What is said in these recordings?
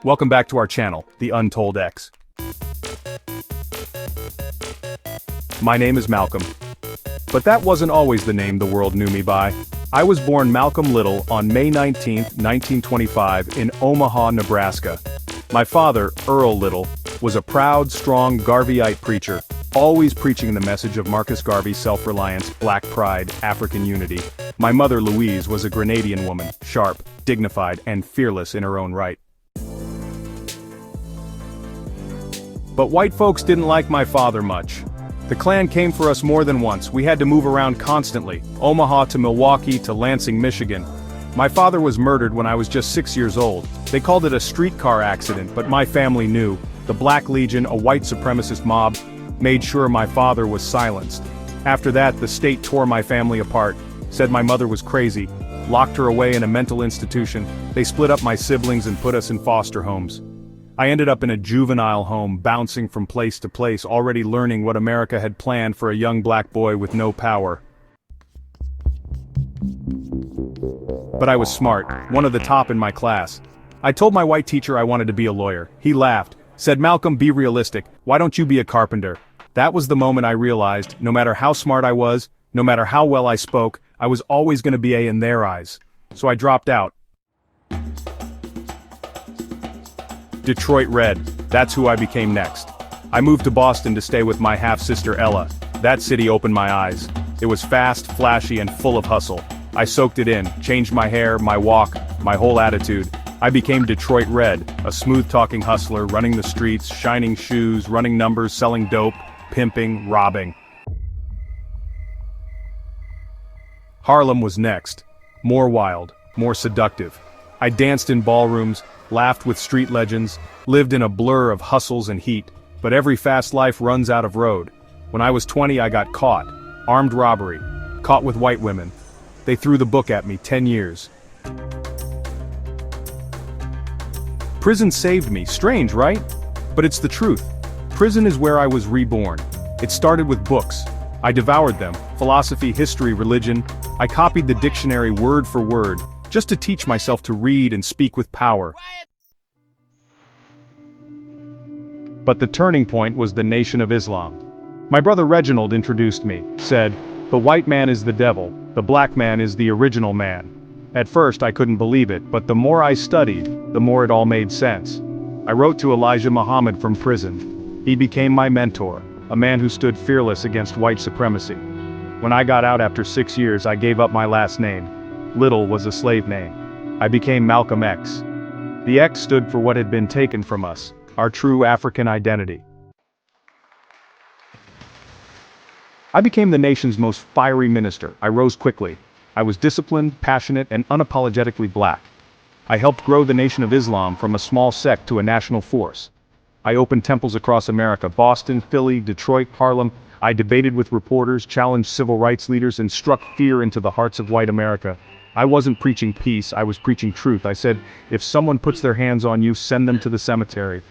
Welcome back to our channel, The Untold X. My name is Malcolm. But that wasn't always the name the world knew me by. I was born Malcolm Little on May 19, 1925 in Omaha, Nebraska. My father, Earl Little, was a proud, strong Garveyite preacher, always preaching the message of Marcus Garvey's self-reliance, black pride, African unity. My mother, Louise, was a Grenadian woman, sharp, dignified, and fearless in her own right. But white folks didn't like my father much. The Klan came for us more than once. We had to move around constantly, Omaha to Milwaukee to Lansing, Michigan. My father was murdered when I was just 6 years old. They called it a streetcar accident, but my family knew. The Black Legion, a white supremacist mob, made sure my father was silenced. After that, the state tore my family apart, said my mother was crazy, locked her away in a mental institution. They split up my siblings and put us in foster homes. I ended up in a juvenile home, bouncing from place to place, already learning what America had planned for a young black boy with no power. But I was smart, one of the top in my class. I told my white teacher I wanted to be a lawyer. He laughed, said, "Malcolm, be realistic. Why don't you be a carpenter?" That was the moment I realized, no matter how smart I was, no matter how well I spoke, I was always going to be A in their eyes. So I dropped out. Detroit Red, that's who I became next. I moved to Boston to stay with my half-sister Ella. That city opened my eyes. It was fast, flashy, and full of hustle. I soaked it in, changed my hair, my walk, my whole attitude. I became Detroit Red, a smooth-talking hustler, running the streets, shining shoes, running numbers, selling dope, pimping, robbing. Harlem was next. More wild, more seductive. I danced in ballrooms, laughed with street legends, lived in a blur of hustles and heat, but every fast life runs out of road. When I was 20 I got caught. Armed robbery. Caught with white women. They threw the book at me, 10 years. Prison saved me, strange, right? But it's the truth. Prison is where I was reborn. It started with books. I devoured them, philosophy, history, religion. I copied the dictionary word for word, just to teach myself to read and speak with power. But the turning point was the Nation of Islam. My brother Reginald introduced me, said, "The white man is the devil, the black man is the original man." At first I couldn't believe it, but the more I studied, the more it all made sense. I wrote to Elijah Muhammad from prison. He became my mentor, a man who stood fearless against white supremacy. When I got out after 6 years, I gave up my last name. Little was a slave name. I became Malcolm X. The X stood for what had been taken from us, our true African identity. I became the nation's most fiery minister. I rose quickly. I was disciplined, passionate, and unapologetically black. I helped grow the Nation of Islam from a small sect to a national force. I opened temples across America, Boston, Philly, Detroit, Harlem. I debated with reporters, challenged civil rights leaders, and struck fear into the hearts of white America. I wasn't preaching peace, I was preaching truth. I said, if someone puts their hands on you, send them to the cemetery.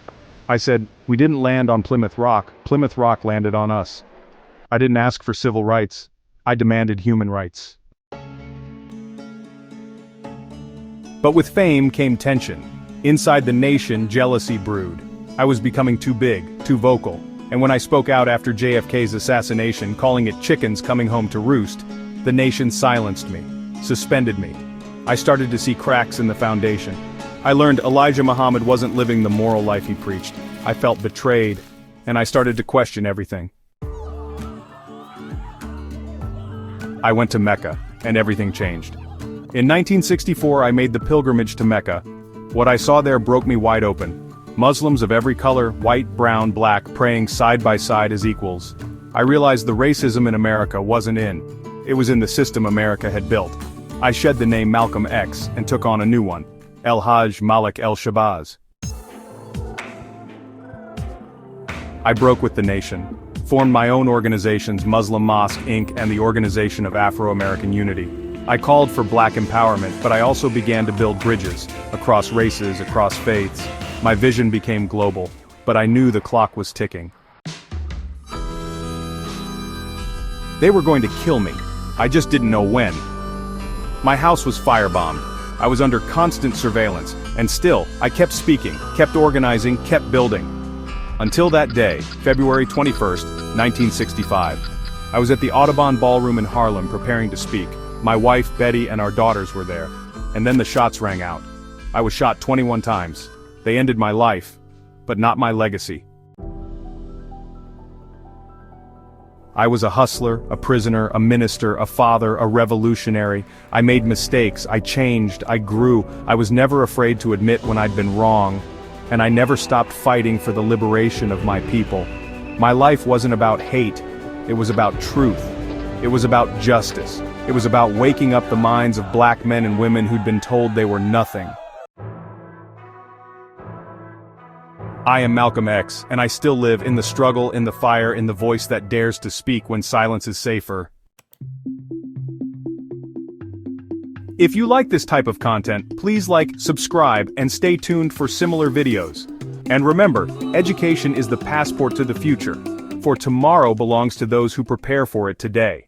I said, we didn't land on Plymouth Rock landed on us. I didn't ask for civil rights, I demanded human rights. But with fame came tension. Inside the nation, jealousy brewed. I was becoming too big, too vocal. And when I spoke out after JFK's assassination, calling it chickens coming home to roost, the nation silenced me, suspended me. I started to see cracks in the foundation. I learned Elijah Muhammad wasn't living the moral life he preached. I felt betrayed, and I started to question everything. I went to Mecca, and everything changed. In 1964 I made the pilgrimage to Mecca. What I saw there broke me wide open. Muslims of every color, white, brown, black, praying side by side as equals. I realized the racism in America wasn't in. It was in the system America had built. I shed the name Malcolm X and took on a new one. El Hajj Malik El Shabazz. I broke with the nation, formed my own organizations, Muslim Mosque, Inc., and the Organization of Afro-American Unity. I called for black empowerment, but I also began to build bridges, across races, across faiths. My vision became global, but I knew the clock was ticking. They were going to kill me. I just didn't know when. My house was firebombed. I was under constant surveillance, and still, I kept speaking, kept organizing, kept building. Until that day, February 21st, 1965. I was at the Audubon Ballroom in Harlem preparing to speak. My wife, Betty, and our daughters were there. And then the shots rang out. I was shot 21 times. They ended my life, but not my legacy. I was a hustler, a prisoner, a minister, a father, a revolutionary. I made mistakes, I changed, I grew. I was never afraid to admit when I'd been wrong. And I never stopped fighting for the liberation of my people. My life wasn't about hate, it was about truth. It was about justice. It was about waking up the minds of black men and women who'd been told they were nothing. I am Malcolm X, and I still live in the struggle, in the fire, in the voice that dares to speak when silence is safer. If you like this type of content, please like, subscribe, and stay tuned for similar videos. And remember, education is the passport to the future, for tomorrow belongs to those who prepare for it today.